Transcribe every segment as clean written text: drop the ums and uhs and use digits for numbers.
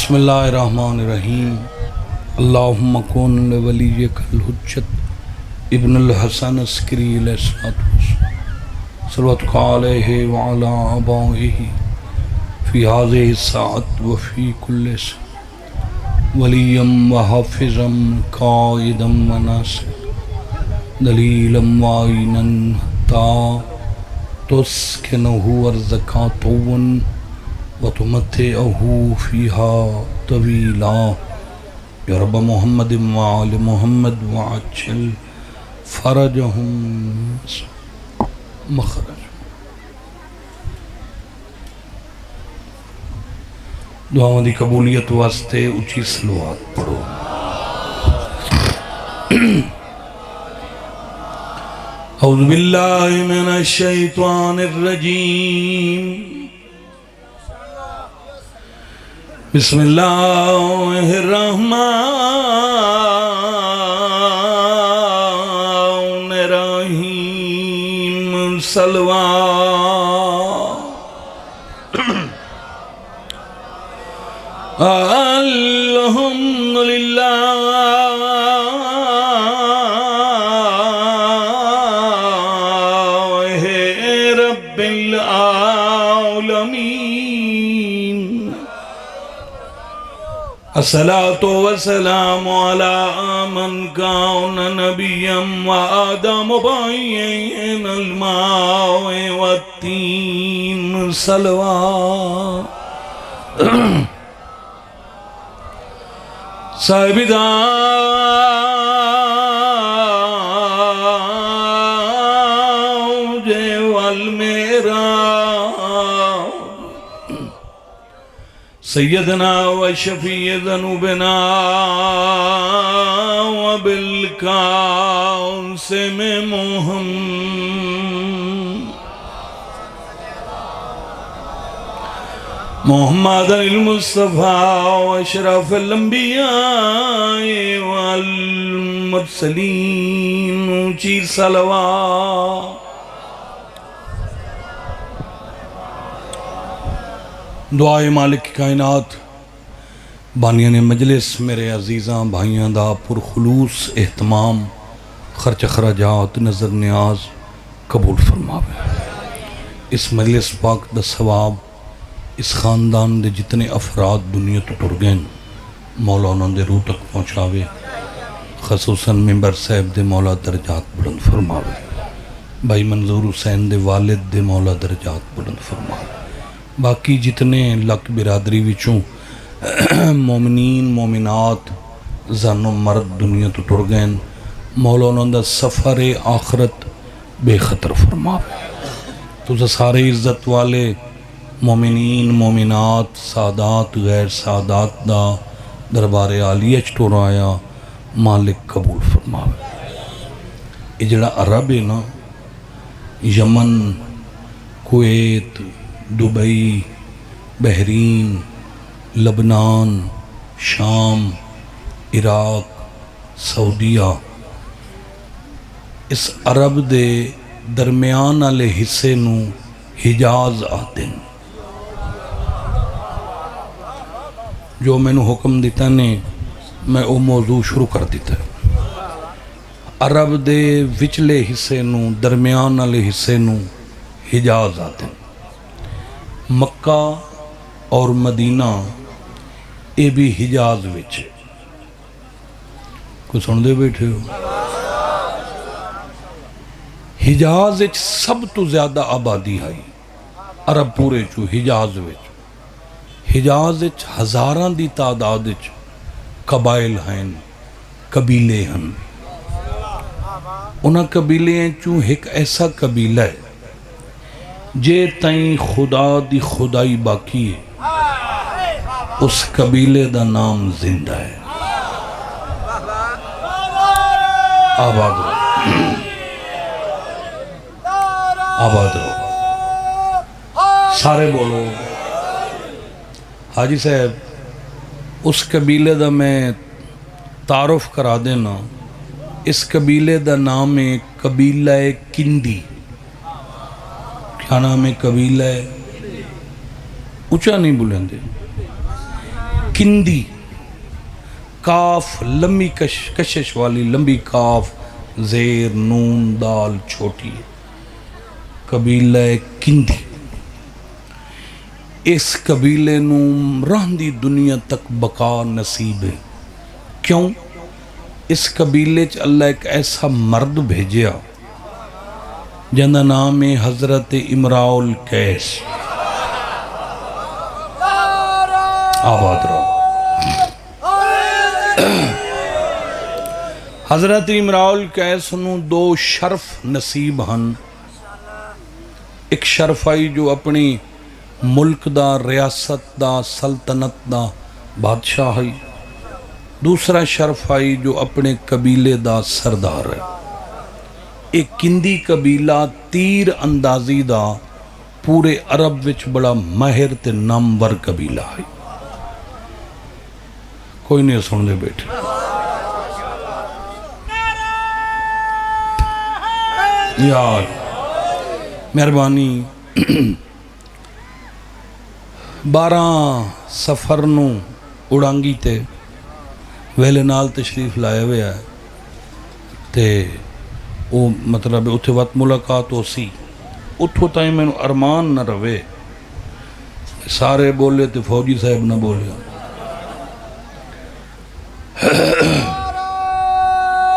بسم اللہ الرحمن الرحیم اللہم کن لولیک الحجت ابن الحسن عسکری علیہ السلام صلواتک علیہ وعلا آبائہ فی هذه الساعت وفی کل ساعت ولیم وحافظم قائدم وناصر دلیلم وعینن تا تسکنہو ارزقا طون وتمتعه فيها طويلا یا رب محمد وآل محمد وعجل فرجهم مخرج. دعاؤں دی قبولیت واسطے اچھی صلوات پڑھو. اعوذ باللہ من الشیطان الرجیم بسم اللہ الرحمن الرحیم صلوات الحمدللہ رب العالمین الصلاة والسلام على من كان نبيا وآدم بين الماء والتين صلوات صاحب داؤج والمیراج سیدنا و شفیع ذنوبنا و بالقاسم محمد المصطفیٰ و اشرف الانبیاء والمرسلین اونچی صلوات. دعائے مالک کائنات بانیان مجلس میرے عزیزاں بھائیاں دا پرخلوص اہتمام خرچ خراجات نظر نیاز قبول فرماوے. اس مجلس پاک دا ثواب اس خاندان دے جتنے افراد دنیا تو ٹر گئن مولا انہوں دے روح تک پہنچاوے. خصوصاً ممبر صاحب دے مولا درجات بلند فرماوے. بھائی منظور حسین دے والد دے مولا درجات بلند فرماوے. باقی جتنے لک برادری وچوں مومنین مومنات زن و مرد دنیا تو ٹر گئن مولا انہوں دا سفر آخرت بے خطر فرماوے. تو سارے عزت والے مومنین مومنات سادات غیر سادات دا دربار عالیہ چٹور آیا مالک قبول فرماوے. یہ جڑا عرب ہے نا یمن کویت دبئی بحرین لبنان شام عراق سعودیہ اس عرب دے درمیان والے حصے نو حجاز آتے ہیں. جو میں نے حکم دیتا نے میں او موضوع شروع کر دیتا ہے. عرب دے وچلے حصے نو درمیان والے حصے نو حجاز آتے ہیں. مکہ اور مدینہ اے بھی حجاز وچ کوئی سن دے بیٹھے ہو. حجاز وچ سب تو زیادہ آبادی آئی عرب پورے چو حجاز وچ. حجاز وچ ہزاراں دی تعداد وچ قبائل ہیں قبیلے ہیں. انہاں قبیلے چوں ایک ایسا قبیلہ ہے جے تائیں خدا دی خدائی باقی ہے اس قبیلے دا نام زندہ ہے. آباد رہو آباد رہو سارے بولو. حاجی صاحب اس قبیلے دا میں تعارف کرا دینا. اس قبیلے دا نام ہے قبیلہ کندی. کیا نام ہے قبیلہ اونچا نہیں بلندے کندی کاف لمبی کشش والی لمبی کاف زیر نون دال چھوٹی قبیلہ کندی اس قبیلے نو رہندی دنیا تک بقا نصیب ہے کیوں اس قبیلے چ اللہ ایک ایسا مرد بھیجیا جنہا نام ہے حضرت امراء القیس آباد رہو حضرت امراء القیس نو دو شرف نصیب ہن ایک شرف آئی جو اپنی ملک دا ریاست دا سلطنت دا بادشاہ ہے دوسرا شرف آئی جو اپنے قبیلے دا سردار ہے ایک کندی قبیلہ تیر اندازی دا پورے عرب وچ بڑا ماہر تے نامور قبیلہ ہے کوئی نہیں سن لے بیٹھے یار مہربانی 12 سفر نو اڑانگی تے ویلے نال تشریف لائے ہوئے ہے تے وہ مطلب اتھے وقت ملاقات ہو سی اتھو تائیں میں ارمان نہ روے سارے بولے تے فوجی صاحب نہ بولے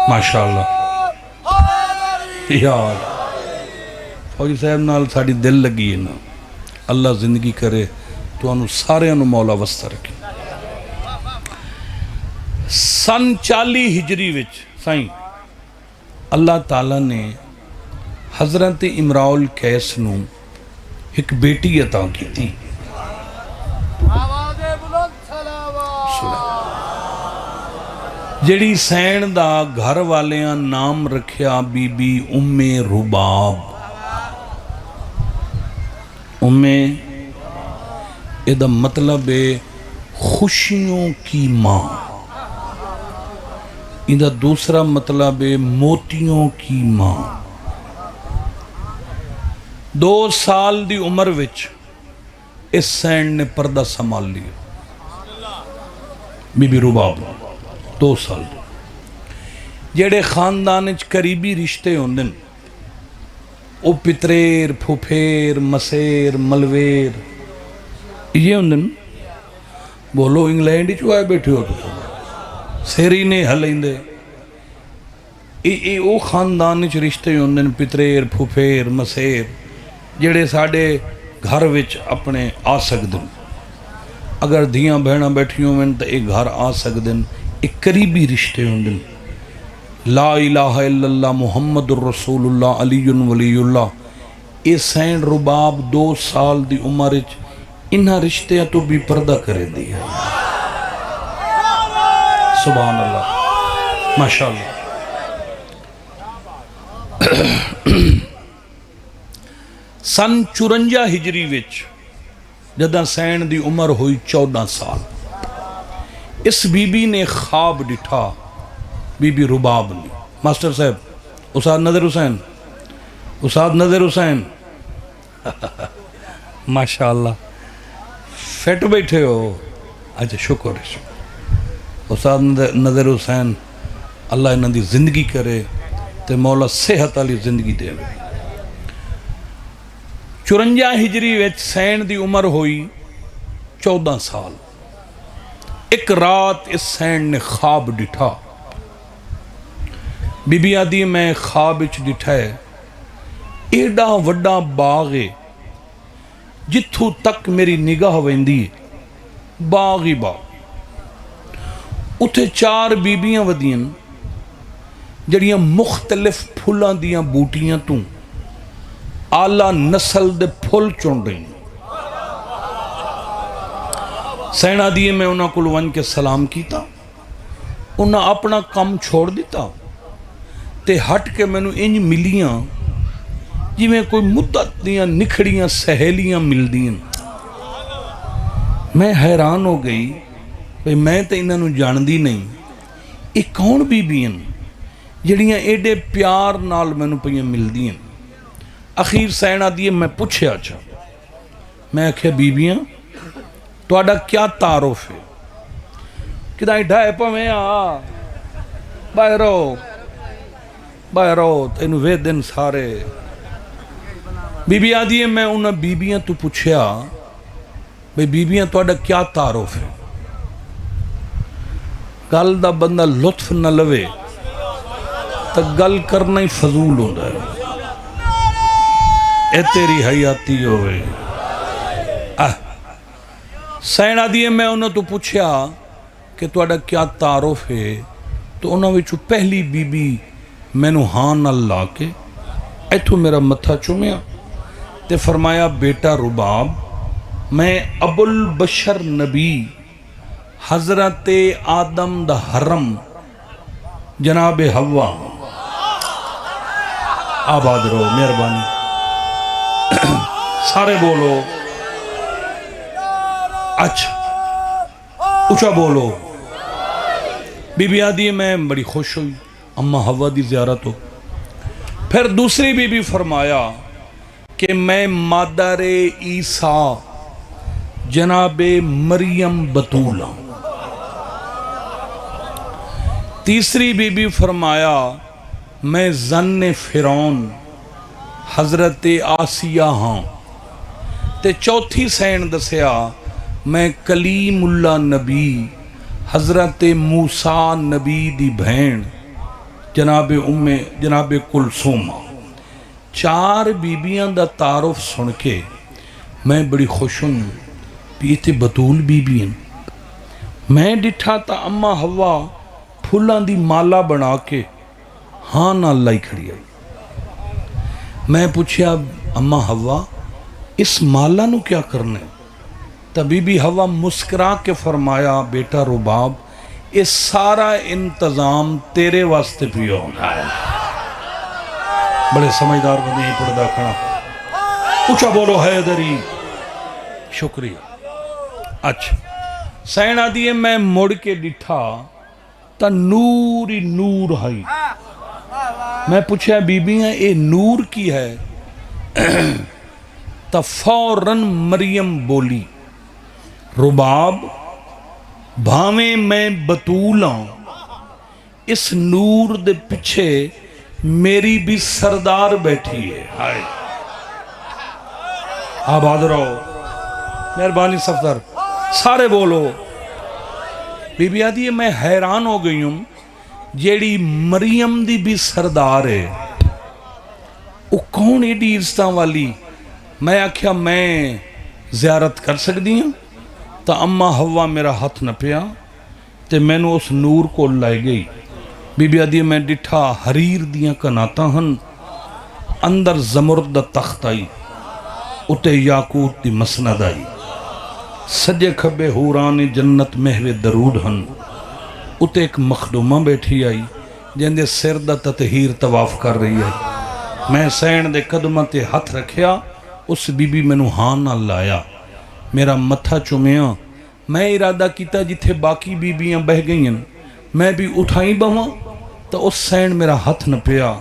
ماشاءاللہ یار فوجی صاحب نال ساڑی دل لگی ہے نا اللہ زندگی کرے تو انہوں سارے انہوں مولا وستہ رکھیں سن 40 ہجری وچ سائیں اللہ تعالیٰ نے حضرت امراء القیس نو ایک بیٹی عطا کی تھی جڑی سین دا گھر والیاں نام رکھیا بی بی ام رباب ام ادھا مطلب ہے خوشیوں کی ماں ادھا دوسرا مطلب ہے موتیوں کی ماں 2 سال دی عمر وچ اس سینڈ نے پردہ سنبھال لیا بی بی رباب 2 سال جڑے خاندان وچ قریبی رشتے ہوندن او پتریر پھوپھیر مسیر ملویر یہ ہوندن بولو انگلینڈ ہی چوائے بیٹھے ہو تو سیری نے ہلیں دے او خاندان وچ رشتے ہوندن پتریر پھوپھیر مسیر جڑے ساڑے گھر وچ اپنے آ سکدن اگر دھیاں بہناں بیٹھی ہوئن تو ایک گھر آ سکدن ایک قریبی رشتے ہوندن لا الہ الا اللہ محمد الرسول اللہ علی ولی اللہ اے سین رباب 2 سال دی عمر وچ انہاں رشتیاں تو بھی پردہ کرے دیا سبحان اللہ ماشاءاللہ سن 54 ہجری وچ جدہ سین دی عمر ہوئی 14 سال اس بی بی نے خواب ڈٹھا بی بی رباب نے ماسٹر صاحب استاد نظر حسین ماشاءاللہ فٹ بیٹھے ہو اچھا شکر ہے استاد نظر حسین اللہ انہاں دی زندگی کرے تے مولا صحت والی زندگی دے 54 ہجری وچ سین دی عمر ہوئی 14 سال ایک رات اس سین نے خواب ڈٹھا بی بی آدھی میں خواب وچ ڈٹھا ہے ایڈا وڈا باغ ہے جتھوں تک میری نگاہ ویندی باغ ہی باغ اتھے 4 بیبیاں ودیاں جڑیاں مختلف پھلاں دیاں بوٹیاں تو آلہ نسل دے پھل چون رہی سینا دیئے میں انہاں کو ون کے سلام کیتا انہاں اپنا کام چھوڑ دیتا تے ہٹ کے میں نے انج ملیاں جی میں کوئی مدت دیاں نکھڑیاں سہیلیاں مل دیاں میں حیران ہو گئی بھئی میں تے انہاں نو جان دی نہیں ایک کون بی بیاں جڑیاں ایڈے پیار نال میں نے پہیاں مل دیاں اخیر سینا دیئے میں پوچھے آچھا میں کہا بیبیاں تو آڈا کیا تعارف ہے کدائیں ڈھائے پویں باہرو تینو وے دن سارے بی بی آدھی ہے میں انہاں بیبیاں تو پوچھیا بھئی بیبیاں تو اڈا کیا تعارف ہے گل دا بندہ لطف نہ لوے تو گل کرنا ہی فضول ہوتا ہے اے تیری حیاتی ہوئے سینا دیئے میں انہوں تو پوچھیا کہ تو اڈا کیا تعارف ہے تو انہوں وچو پہلی بی بی میں نو ہاں نہ لا کے ایتھو میرا متھا چومیا تے فرمایا بیٹا رباب میں ابو البشر نبی حضرت آدم دا حرم جناب حوا آباد رہو مہربانی سارے بولو اچھا اچھا بولو بی بی آدھی میں بڑی خوش ہوئی اماں حوا دی زیارت ہو پھر دوسری بی بی فرمایا کہ میں مادر عیسیٰ جناب مریم بطول ہوں تیسری بی بی فرمایا میں زن فرعون حضرت آسیہ ہاں تے چوتھی سین دسیا میں کلیم اللہ نبی حضرت موسیٰ نبی دی بہن جناب کلثوم چار بیبیاں دا تعارف سن کے میں بڑی خوش ہوں پیتے بطول بیبیاں میں ڈٹھا تا اماں حوا پھولان دی مالا بنا کے ہاں نہ اللہ ہی کھڑی آئی میں پوچھیا اماں حوا اس مالا نو کیا کرنے تا بی بی حوا مسکرا کے فرمایا بیٹا رباب اس سارا انتظام تیرے واسطے بھی ہونا ہے بڑے سمجھدار بندے ہی پڑھدا کھڑا اچھا بولو حیدری شکریہ اچھا سینا دیئے میں مڑ کے ڈٹھا تا نوری نور ہے میں پوچھا بی بی ہیں اے نور کی ہے تا فوراً مریم بولی رباب بھاویں میں بطول ہوں اس نور دے پچھے میری بھی سردار بیٹھی ہے ہائے آباد رہو مہربانی صفدر سارے بولو بی بی آدھی ہے میں حیران ہو گئی ہوں جیڑی مریم دی بھی سردار ہے وہ کون ایڈی عزتاں والی میں آکھیا میں زیارت کر سکتی ہوں تا اماں حوا میرا ہاتھ نہ پیا تے میں نے اس نور کو لائے گئی بی بی آدھی میں ڈٹھا حریر دیاں کناتا ہن اندر زمرد دا تخت آئی اتے یاقوت دی مسند آئی سجے کھبے حوران جنت محو درود ہن اتے ایک مخدومہ بیٹھی آئی جن دے سر دا تطہیر طواف کر رہی ہے میں سین دے قدمہ تے ہاتھ رکھیا اس بی بی میں نو ہاں نہ لایا میرا متھا چومیا میں ارادہ کیتا جتھے باقی بی بیاں بہ گئی ہیں میں بھی اٹھائی بہاں تو اس سین میرا ہاتھ نہ پیا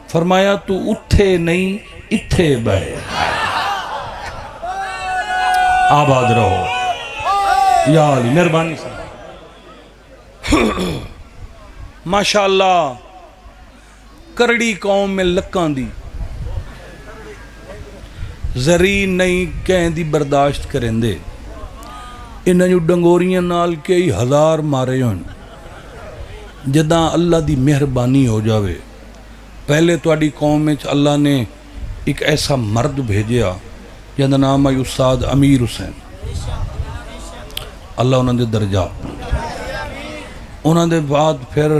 فرمایا تو اٹھے نہیں اتھے بہ آباد رہو یا علی مہربانی سے ماشاءاللہ کرڑی قوم میں لکان دی زری نہیں کہیں دی برداشت کریں دے انہاں جو ڈنگوریاں نال کئی ہزار مارے ہون جداں اللہ دی مہربانی ہو جاوے پہلے تو اڈی قوم میں اللہ نے ایک ایسا مرد بھیجیا جہاں نام ہے استاد امیر حسین اللہ انہوں نے درجہ انہوں نے بعد پھر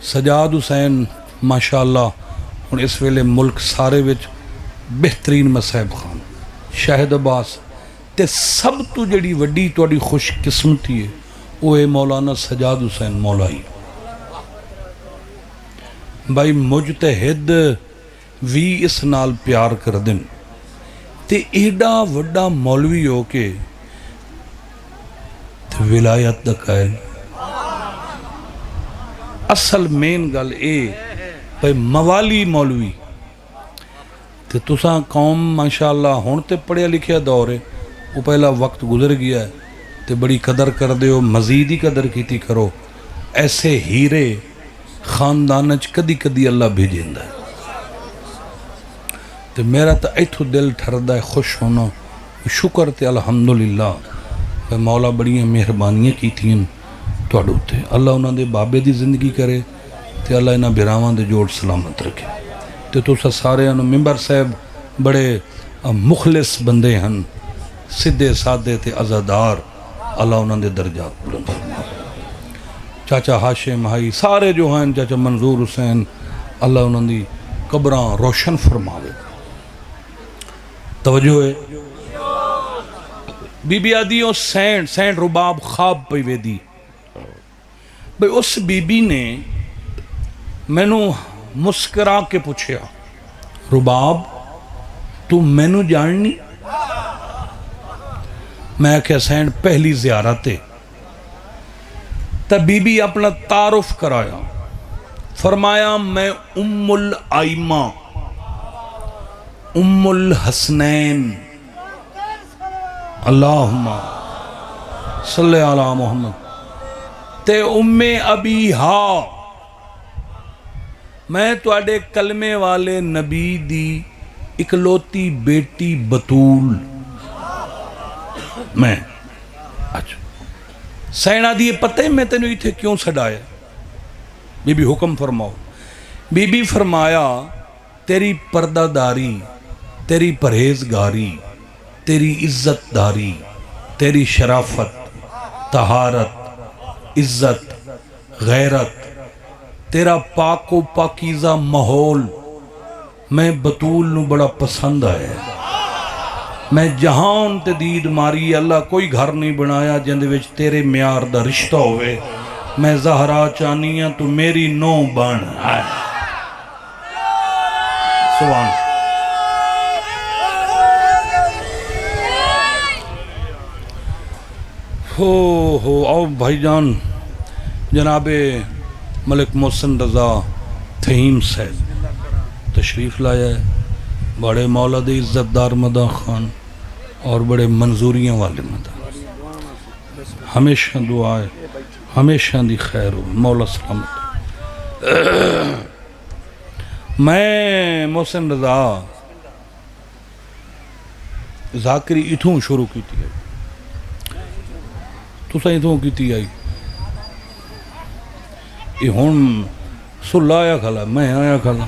سجاد حسین ماشاءاللہ اور اس ویلے ملک سارے وچ بہترین مسائب خان شاہد عباس تے سب تو جڑی وڈی توڑی خوش قسمتی ہے وہ ہے مولانا سجاد حسین مولائی بھائی مجتہد وی اس نال پیار کر دن تے ایڈا وڈا مولوی ہو کے تے ولایت دا قائل اصل مین گل اے بھائی موالی مولوی تے تساں قوم ماشاءاللہ ہون تے پڑھیا لکھیا دور ہے وہ پہلا وقت گزر گیا ہے تے بڑی قدر کر دیو، مزید ہی قدر کیتی کرو. ایسے ہیرے خاندان کدی کدی اللہ بھیجیندا ہے. تے میرا تا ایتھو دل ٹھردا ہے خوش ہونا. شکر تے الحمدللہ مولا بڑیاں مہربانیاں کیتیاں تواڈے تے. اللہ انہاں دے بابے دی زندگی کرے تے اللہ انہاں بھراواں دے جوڑ سلامت رکھے. تے تساں سارے ممبر صاحب بڑے مخلص بندے ہن، سدھے سادے تے عزادار. اللہ انہاں دے درجات بلند فرمائے. چاچا ہاشم بھائی سارے جو ہیں، چاچا منظور حسین، اللہ انہاں دی قبراں روشن فرماوے. توجہ ہے. بی بی آدیوں سینٹ رباب خواب پہ ویدی. بھئی اس بی بی نے مینو مسکرا کے پوچھیا، رباب تو مینو جاننی؟ میں کہ سینٹ پہلی زیارت ہے. تب بی بی اپنا تعارف کرایا، فرمایا میں ام الائمہ ام الحسنین اللہم صلی علی محمد تے ام ابی ہا. میں تواڈے کلمے والے نبی دی اکلوتی بیٹی بطول میں. اچھا سینا دی پتہ ہے میں تینوں ایتھے کیوں سڈایا؟ بی بی حکم فرماؤ. بی بی فرمایا تیری پردہ داری، تیری پرہیزگاری، تیری عزت داری، تیری شرافت، طہارت، عزت، غیرت، تیرا پاک و پاکیزہ ماحول میں بطول نو بڑا پسند آیا. میں جہان تے دید ماری، اللہ کوئی گھر نہیں بنایا جندے وچ تیرے میار دا رشتہ ہوئے. میں زہرا چانیاں تو میری نو بن ہے. سبحان ہو. آؤ بھائی جان، جناب ملک محسن رضا تھہیم صاحب تشریف لایا ہے. بڑے مولا دے عزت دار مدہ خان اور بڑے منظوریاں والے مدہ. ہمیشہ دعا ہے، ہمیشہ دی خیر ہو، مولا سلامت. میں محسن رضا ذاکری اتھوں شروع کیتی ہے. تساں اتھوں کیتی آئی. یہ ہون سل آیا کھلا، میں آیا کھلا،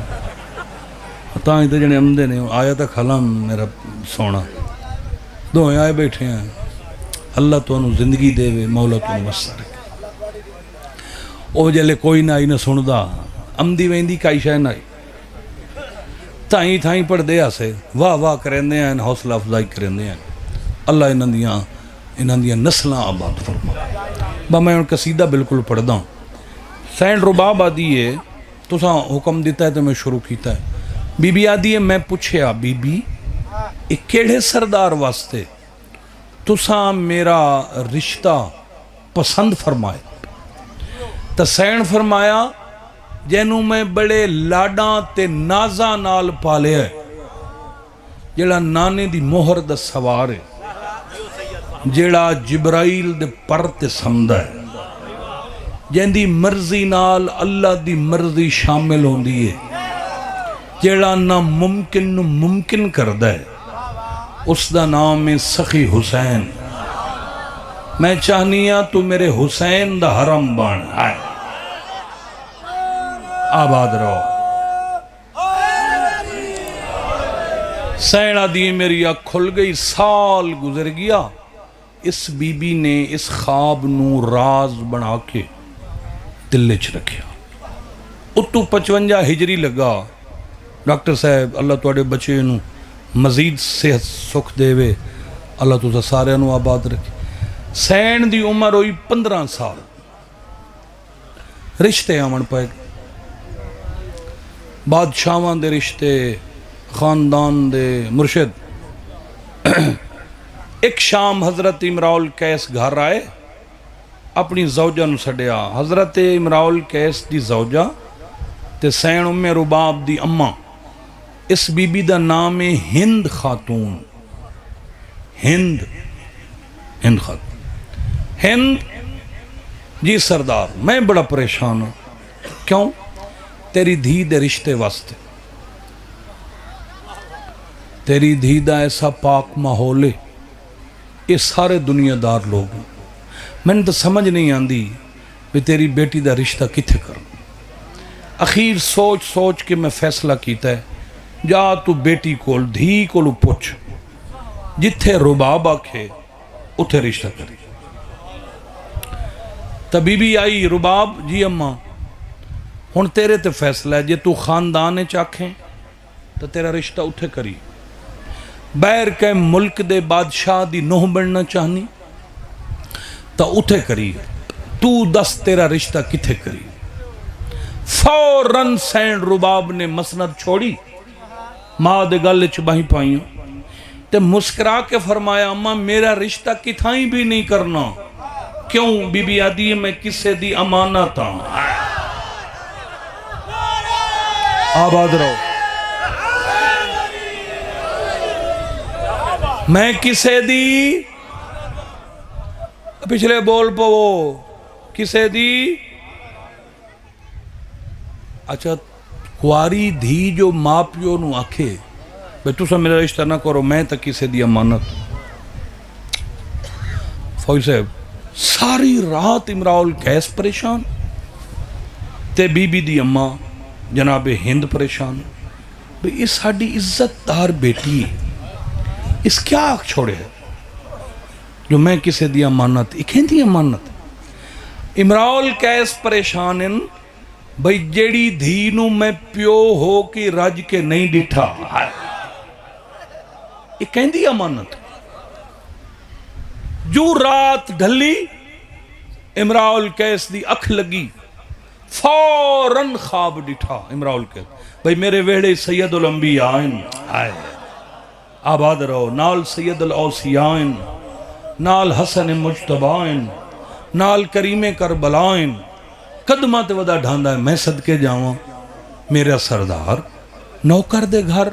تاں ہی تے جنے امدے نے آیا تا کھلا میرا سونا. دوئے آئے بیٹھے ہیں. اللہ تو انہوں زندگی دے وے، مولا تو انہوں وسع رکھے. او جلے کوئی نہ آئی نہ سندا، امدی ویندی کائی شاہ نہ آئی. تائیں تھائیں پڑھ دے آسے واہ واہ کریں دے ہیں، حوصلہ افضائی کریں دے ہیں. اللہ انہاں دیاں نسلاں آباد فرما. با میں ان قصیدہ بالکل پڑھ دا ہوں. سینٹ رباب آدھی ہے تساں حکم دیتا ہے تو میں شروع کیتا ہے. بی بی آدھی ہے میں پوچھیا بی بی ایک کیڑے سردار واسطے تساں میرا رشتہ پسند فرمائے؟ تا سین فرمایا جینوں میں بڑے لاڈاں تے نازاں نال پالے ہے، جیڑا نانے دی مہر دا سوار ہے، جیڑا جبرائیل دے پر تے سمدہ ہے، جین دی مرضی نال اللہ دی مرضی شامل ہوندی ہے، جیڑا نا ممکن نو ممکن کردہ ہے. اس دا نام ہے سخی حسین. میں چاہنیاں تو میرے حسین دا حرم بان ہے. آباد رہو. سینہ دی میری آنکھ کھل گئی. سال گزر گیا. اس بی بی نے اس خواب نو راز بنا کے دل چ رکھیا. اتو 55 ہجری لگا. ڈاکٹر صاحب اللہ توڑے بچے نو مزید صحت سکھ دے وے، اللہ تو سارے نو آباد رکھے. سین دی عمر ہوئی 15 سال. رشتے آمن پائے گئے، بادشاہاں دے رشتے، خاندان دے مرشد. ایک شام حضرت امراء القیس گھر آئے، اپنی زوجہ نو سڈیا. حضرت امراء القیس دی زوجہ تے سین ام رباب دی اماں. اس بی بی دا نام ہے ہند خاتون. ہند خاتون. ہند جی سردار میں بڑا پریشان ہوں. کیوں؟ تیری دھی دے رشتے واسطے. تیری دھی دا ایسا پاک ماحول ہے، یہ سارے دنیا دار لوگ ہیں. میں نے تو سمجھ نہیں آندی بھی تیری بیٹی دا رشتہ کتھے کروں. اخیر سوچ سوچ کے میں فیصلہ کیتا ہے، جا تو بیٹی کول دھی کولو پوچھ، جتھے رباب آکھے اتھے رشتہ کری. تبھی بھی آئی رباب جی اماں ہن تیرے تے فیصلہ ہے، جے تو خاندان چاکھیں تو تیرا رشتہ اتھے کری. بیر کے ملک دے بادشاہ دی نوہ بننا چاہنی تو اتھے کری. تو دس تیرا رشتہ کتھے کری. فوراً سینڈ رباب نے مسند چھوڑی، ماں دے گل چ باہیں پائیوں تے مسکرا کے فرمایا اماں میرا رشتہ کتھائیں بھی نہیں کرنا. کیوں؟ بی بی آدھی میں کسے دی امانت ہوں. آباد رہو. میں کسے دی پچھلے بول پو کسے دی. اچھا کواری دھی جو ماں پیو نو آکھے بے تو سا میرا رشتہ نہ کرو، میں تا کسے دی امانت. فوج صاحب ساری رات امراؤ کیس پریشان تے بی بی دی اماں جناب ہند پریشان. بھئی اس ساڑی عزت دار بیٹی اس کیا آکھ چھوڑے ہے جو میں کسے دی امانت. ایکھیں دی امانت. امراؤ کیس پریشان ان بھئی جیڑی دھینو میں پیو ہو کی رج کے نہیں ڈٹھا. یہ کہیں دی امانت. جو رات ڈھلی امراؤ القیس دی اکھ لگی، فوراً خواب ڈٹھا امراؤ القیس بھئی میرے ویڑے سید الانبیاء آئے. آباد رہو. نال سید الاوسیائن، نال حسن مجتبائن، نال کریم کربلائن. قدمات ودا ڈھاندا ہے میں صدقے جاواں میرا سردار نوکر دے گھر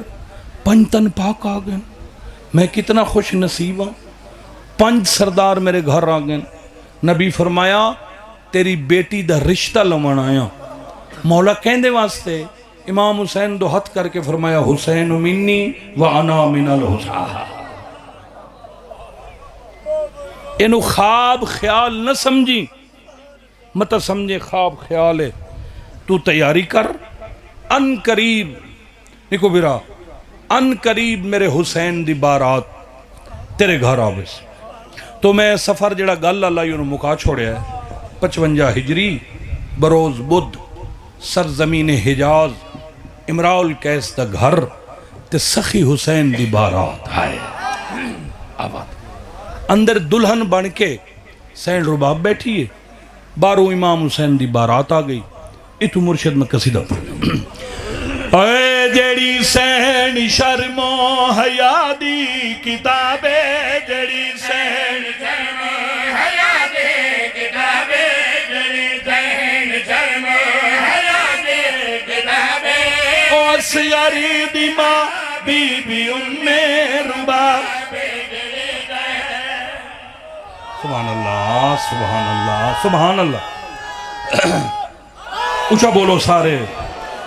5 تن پاک آگئن. میں کتنا خوش نصیب ہوں. 5 سردار میرے گھر آگئن. نبی فرمایا تیری بیٹی دا رشتہ لمن آیا. مولا کہندے واسطے امام حسین دو ہتھ کر کے فرمایا حسین منی وانا من الحسین. انہوں خواب خیال نہ سمجھی مت سمجھے خواب خیال ہے. تو تیاری کر، ان قریب نکو برا ان قریب میرے حسین دی بارات تیرے گھر آویس. تو میں سفر جڑا گل اللہ یوں مکا چھوڑیا ہے 55 ہجری بروز بدھ سرزمین حجاز امراؤ القیس دا گھر تے سخی حسین دی بارات ہے. آباد اندر دلہن بن کے سینڈ رباب بیٹھی ہے، بارو امام حسین دی بارات آ گئی. اتو مرشد میں قصیدہ پڑھ اے جیڑی سین شرم و حیا دی کتابے، جیڑی سین شرم و حیا دی کتابے، جیڑی سین شرم و حیا دی کتابے، او سیاری دی ماں بی بی رباب. سبحان اللہ سبحان اللہ سبحان اللہ. اچھا بولو سارے.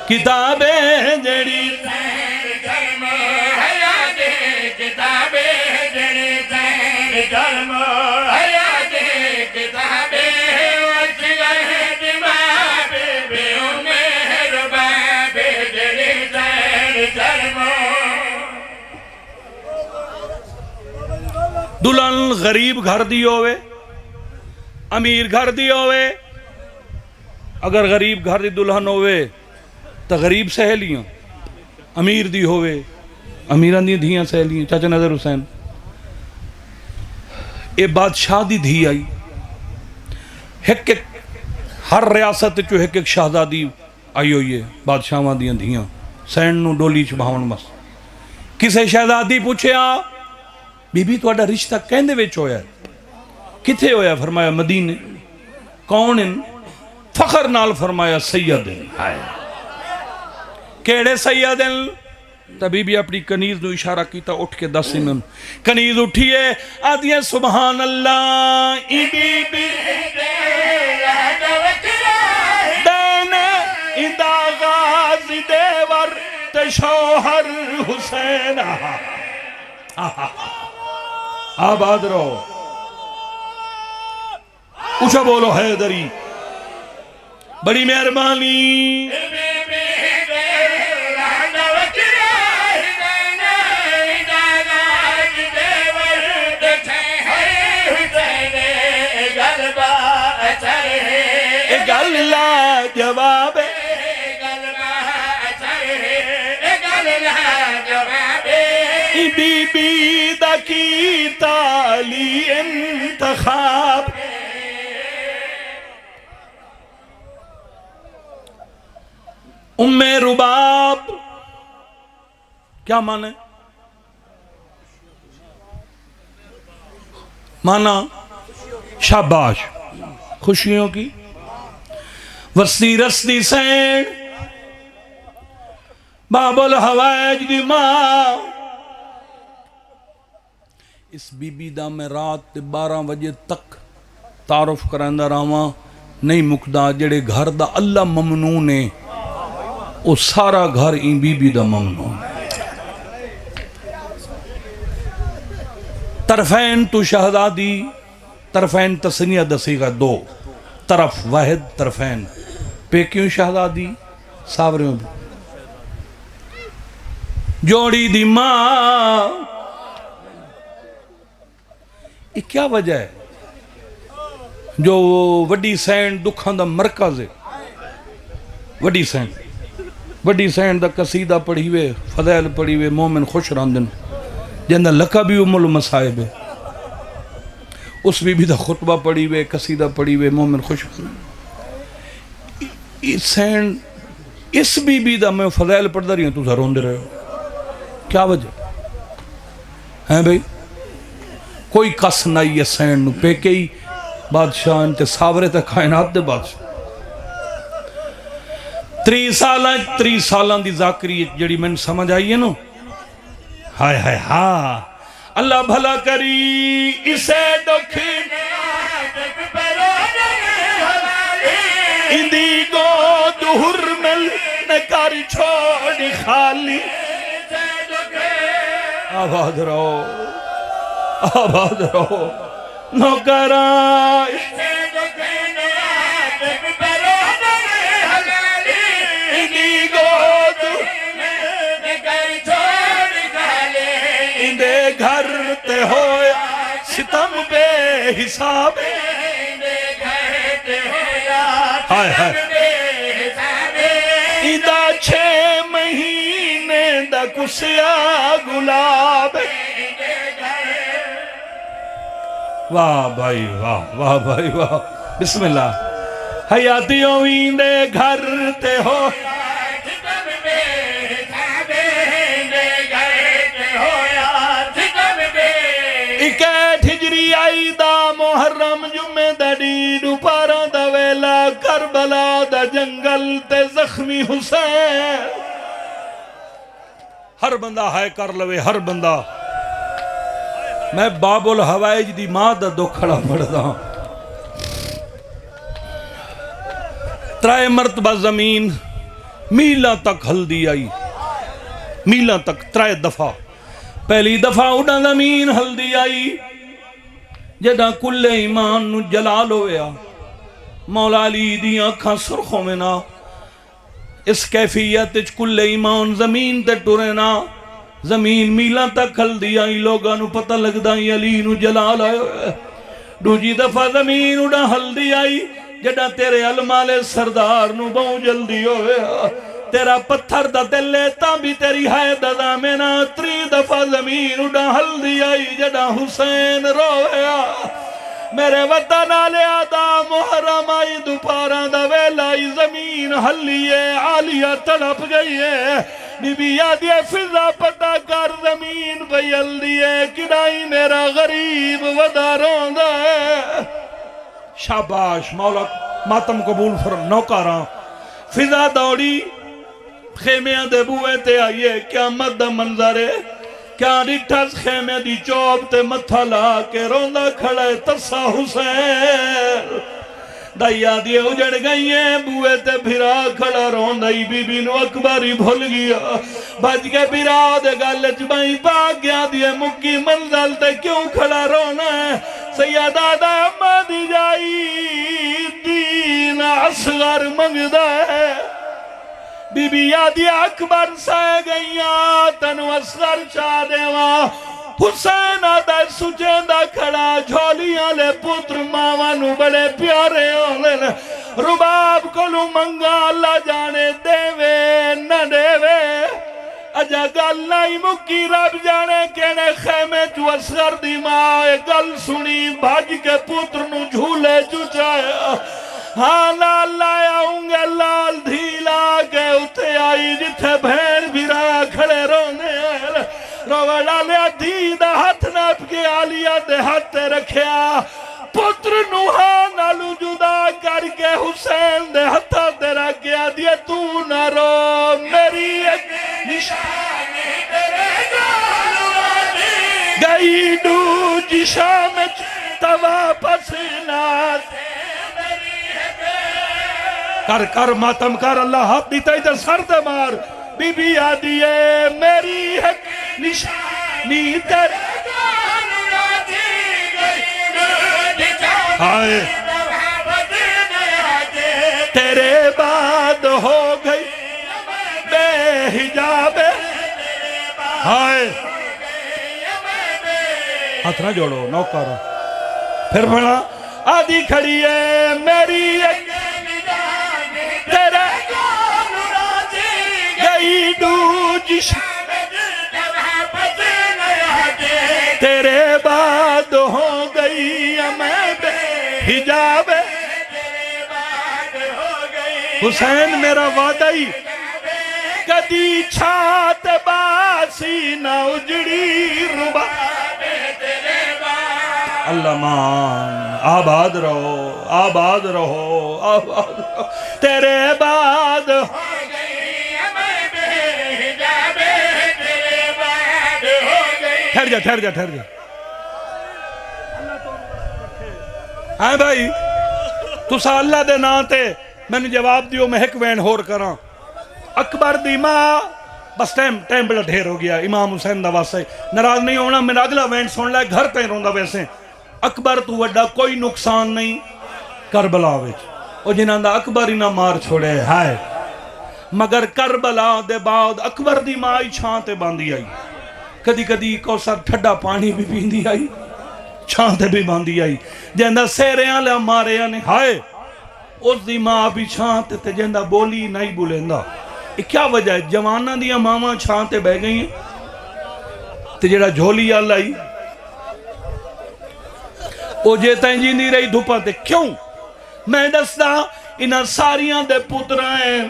کتابیں جڑی جرم حیا دے کتابیں جڑی جرم حیا دے کتابیں وچ دماغ بے رباب جڑی جرم. دلہن غریب گھر دی ہوئے امیر گھر دی ہوئے. اگر غریب گھر دی دلہن ہوئے تو غریب سہیلیاں، امیر دی ہوئے امیران دی دھیاں سہیلیاں. چاچا نظر حسین اے بادشاہ دی دھی آئی. ایک ہر ریاست چو ایک شہزادی آئی ہوئی ہے بادشاہاں دیاں دھیاں. سینڈ نو ڈولی چ بہاون مس کسے شہزادی پوچھے آ بی بی تواڈا رشتہ کہندے وچ ہویا ہے؟ کتھے ہویا؟ فرمایا مدینے. کون ان؟ فخر نال فرمایا سیدن. کیڑے سیدن؟ تبھی بھی اپنی کنیز نو اشارہ کیتا اٹھ کے دس میں کنیز اٹھیے آدھیے سبحان اللہ ای بی بی دین ادا غازی دیور تشوہر حسین آباد رہو اچھا بولو حیدری بڑی مہربانی گلہ جواب بی بی دا کی تالی انتخاب ام رباب کیا مانے مانا شاباش خوشیوں کی وسطی رستی سین باب الحوائج دی ماں اس بی بی دا میں رات 12 بجے تک تعارف کرندہ رہاں نہیں مکدا جڑے گھر دا اللہ ممنون ہے او سارا گھر این بی بی دا ممنون طرفین تو شہزادی طرفین تسنیہ دسی گا دو طرف واحد طرفین پیکیوں شہزادی ساوریوں بھی جوڑی دی ماں یہ کیا وجہ ہے جو وڈی سینڈ دکھاں دا مرکز ہے وڈی سینڈ دا قصیدہ پڑھی ہوئے فضائل پڑھی ہوئے مومن خوش راندن جندہ لکا بھی ام المصائب ہے اس بی بی دا خطبہ پڑھی ہوئے قصیدہ پڑھی ہوئے مومن خوش راندن اس سینڈ اس بی بی دا میں فضائل پڑھ دا رہی ہوں تو ضرور دے رہے ہو کیا وجہ ہیں بھئی کوئی کس نہیں ہے سینڈ نو پہ کئی بادشاہ انتے ساورے تے کائنات دے بادشاہ 3 سالان دی ذاکری جڑی میں سمجھ آئی ہے نو ہائے ہائے ہاں اللہ بھلا کری اسے دکھی اندی گو دہر مل نکاری چھوڑی خالی آباد رہو نوکرائش اندے گھر تے ہویا ستم بے حساب ہائے ہائے اندہ 6 مہینے دا کسیا گلاب واہ بھائی واہ بھائی واہ بسم اللہ حیاتیوں اندے گھر تے ہو اکیٹ ہجری آئی دا محرم جمعہ دا ڈیڈو پارا دا ویلا کربلا دا جنگل تے زخمی حسین ہر بندہ ہائے کر لوے ہر بندہ میں باب الحوائج دی ماں دا دکھڑا پڑھتا ہوں 3 مرتبہ زمین میلہ تک ہلدی آئی میلہ تک 3 دفعہ پہلی دفعہ اڑا زمین ہلدی آئی جدہ کل ایمان نو جلال ہویا مولا علی دی آنکھاں سرخوں میں نا اس کیفیت کل ایمان زمین تے ٹورینا زمین میلہ تک ہلدی آئی لوگاں نو پتہ لگ دائی علی نو جلال آئے دوجی دفعہ زمین اڑا ہلدی آئی جدہ تیرے علمال سردار نو بہو جلدی ہوئے تیرا پتھر دا دل لیتا بھی تیری حید دامنا 3 دفعہ زمین اڑا ہلدی آئی جدہ حسین رویا میرے وطن آلے آدھا محرم آئی دوپارا دا ویلائی زمین ہلیے عالیہ تڑپ گئی ہے بی بی یادیے فضا پتہ کر زمین بیل دیے کڑائی میرا غریب وداروں دا ہے شاباش مولا ماتم قبول فرم نوکاراں فضا دوڑی خیمیاں دے بوئے تے آئیے قیامت دا منظر ہے کیا ڈٹھس خیمے دی چوب تے متھا لا کے روندہ کھڑے تسا حسین دائیا دیے اجڑ گئی ہیں بوئے تے بھرا کھڑا روندائی بی بی نو اکبری بھول گیا بچ کے بھرا دے گالچ بائی پاک گیا دیے مکی منزل تے کیوں کھڑا رونا ہے سیدہ دامہ دی جائی دین اصغر منگدہ ہے بی بی یادی اکبر سائے گئیاں تنو اصغر چاہ دیواں حسین آدھا سجیندہ کھڑا جھولیاں لے پتر ماوانو بڑے پیارے ہونے رباب کلو منگا اللہ جانے دیوے نہ دیوے اجا گل نہیں مکی رب جانے کہنے خیمے جو اصغر دی ماں گل سنی بھاج کے پتر نو جھولے جو چاہے ہاں لال لایا ہوں گے لال دھیلا کے اٹھے آئی جتھے بھین بھیرا کھڑے رونے روڑا لیا دیدہ ہاتھ ناپ کے آلیا دے ہاتھ رکھیا پتر نوحا نالو جدا کر کے حسین دے ہاتھا دے رکھیا دیا تو نہ رو میری ایک نشانی تیرے گالوانی گئی دو جشا میں توا پسنات کر کر ماتم کر اللہ ہاتھ دیتا ہی سر دے مار بی بی آدھی ہے میری حق نشانی تیرے آئے تیرے بعد ہو گئی بے حجاب آئے ہاتھ نہ جوڑو نوکر پھر بڑا آدھی کھڑی ہے میری ایک تیرے بعد ہو گئی میں بے حجاب حسین میرا وعدائی کدی چھات باسی نہ اجڑی ربا اللہ مان آباد رہو آباد رہو آباد رہو تیرے بعد ٹھہر جا ٹھہر جا ٹھہر جا ہاں بھائی تسا اللہ دے نا تے میں نے جواب دیو میں ایک وین ہور کراں اکبر دی ماں بس ٹائم بڑا ڈھیر ہو گیا امام حسین دا واسطے ناراض نہیں ہونا میرا اگلا وین سن لائے گھر پہ روندا ویسے اکبر تو وڈا کوئی نقصان نہیں کربلا وچ او جنہاں دا اکبر ہی نہ مار چھوڑے ہائے مگر کربلا دے بعد اکبر دی ماں ہی چھان تے باندھی آئی کدی کدی کوسر ٹھڈا پانی بھی پیندی آئی چھان تے بھی باندھی آئی جہندہ سیریاں لے ماریاں نے ہائے اس دی ماں بھی چھان تے جہندہ بولی نہیں بولیندہ کیا وجہ ہے جوانہ دیا ماما چھان تے بہ گئی ہیں تے جڑا جھولی آ لائی او جیتا جی نہیں رہی دھوپا تے کیوں میں دستا انہاں ساریاں دے پترائیں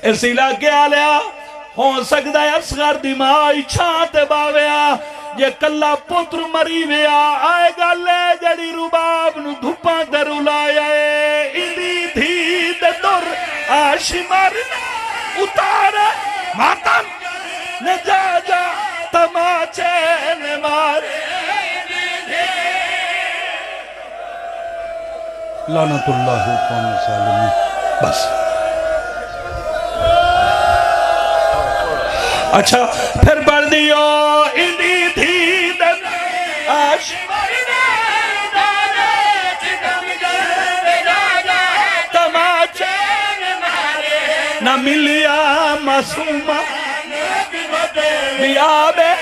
اس علاقے آلیا ہو سکتا ہے اصغر دی مائی چھانتے باویا یہ کلا پتر مری ویا آئے گا لے جڑی رباب نو دھپاں در الایا ہے اندی دھی دے در آشی مرنا اتارے ماتم نجا جا تماچے نمارے لعنت اللہ قوم ظالمین بس اچھا پھر پڑھ دیو اندی تھی دن آش تماچے نہ ملیا معصومہ بیابے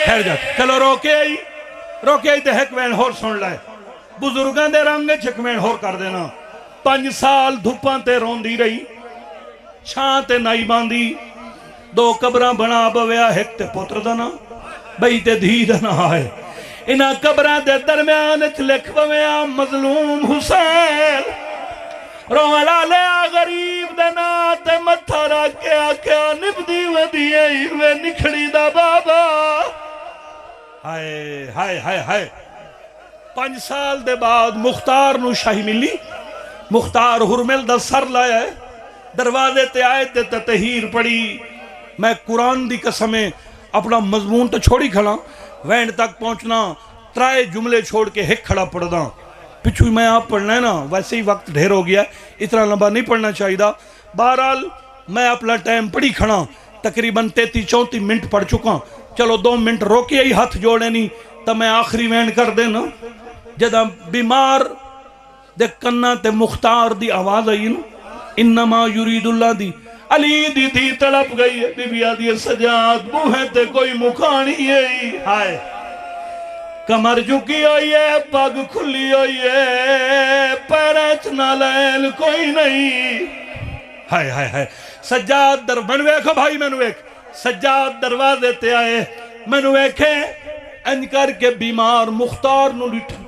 پھر جا چلو روکے آئی تے ایک وین ہور سن لائے بزرگاں دے رنگے چھک وین ہور کر دینا 5 سال دھپاں تے روندی رہی چھان تے نائی باندھی 2 قبران بنا بویا ایک تے پتر دنا بھئی تے دھی دنا آئے انہاں قبران دے درمیان لکھ بویا مظلوم حسین رولا لیا غریب دنا تے متھا رکھیا کیا نبدی ودیے ہوئے نکھڑی دا بابا ہائے ہائے ہائے ہائے 5 سال دے بعد مختار نو شاہی ملی مختار ہرمل دا سر لایا ہے، دروازے تے آئے تے تطہیر پڑی. میں قرآن دی قسمیں اپنا مضمون تو چھوڑی کھڑا، وینڈ تک پہنچنا 3 جملے چھوڑ کے ایک کھڑا پڑھ دا. پچھو میں آپ پڑھنا ہے نا، ویسے ہی وقت ڈھیر ہو گیا ہے، اتنا لمبا نہیں پڑھنا چاہیے. بہرحال میں اپنا ٹائم پڑھی کھڑا، تقریباً 33-34 منٹ پڑھ چکا. چلو 2 منٹ روکے ہی ہاتھ جوڑے نہیں تو میں آخری وینڈ کر دینا. جدہ بیمار دے کنا تے مختار دی آواز آئی نا، انما یرید اللہ دی علی دی تھی تڑپ گئی ہے. بی بی آدھی سجاد بوہیں تے کوئی مکھانی ہے، ہائے کمر جھکی ہوئی ہے، پگ کھلی ہوئی ہے، پیرچ نالین کوئی نہیں. ہائے ہائے ہائے سجاد در من ویکھو بھائی، میں نو ایک سجاد دروازے تے آئے، میں نو ایکھے ان کر کے بیمار مختار نو لٹھا،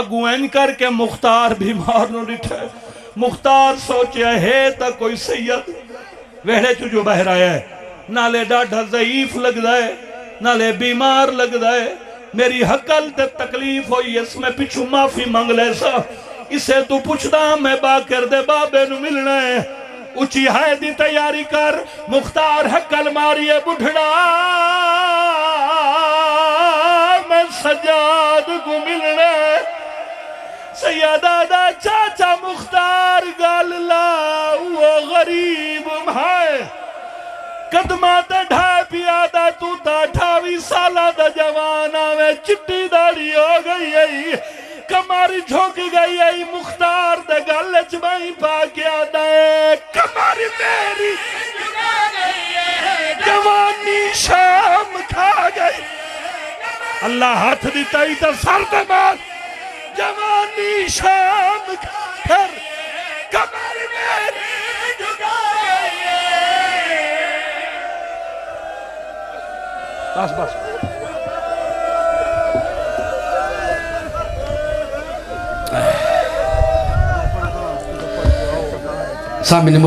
اگو این کر کے مختار بیمار نو لٹھا. مختار سوچیا ہے تا کوئی سید ویڑے جو بہر آیا ہے، نالے ڈاڈھا ضعیف لگ دائے، نالے بیمار لگ دائے. میری حقل تے تکلیف ہوئی، اس میں پچھو معافی مانگ لے سا. اسے تو پوچھدا میں باکر دے بابے نو ملنا ہے. اچھی ہے دی تیاری کر، مختار حقل ماری ہے بڑھڑا، میں سجاد کو ملنا ہے. سیدہ دا چاچا مختار گال لا وہ غریب ہے، قدمات ڈھائے پیادا تو تا 28 سالہ دا جوانا میں چٹی داری ہو گئی ہے، کماری جھوک گئی ہے. مختار دے گلچ میں پا کے آدھا ہے، کماری میری جوانی شام کھا گئی. اللہ ہاتھ دیتا ہی تا سر دے مات، جوانی شام کھا پھر کماری میری جھکا گئی ہے. بس بس سامنے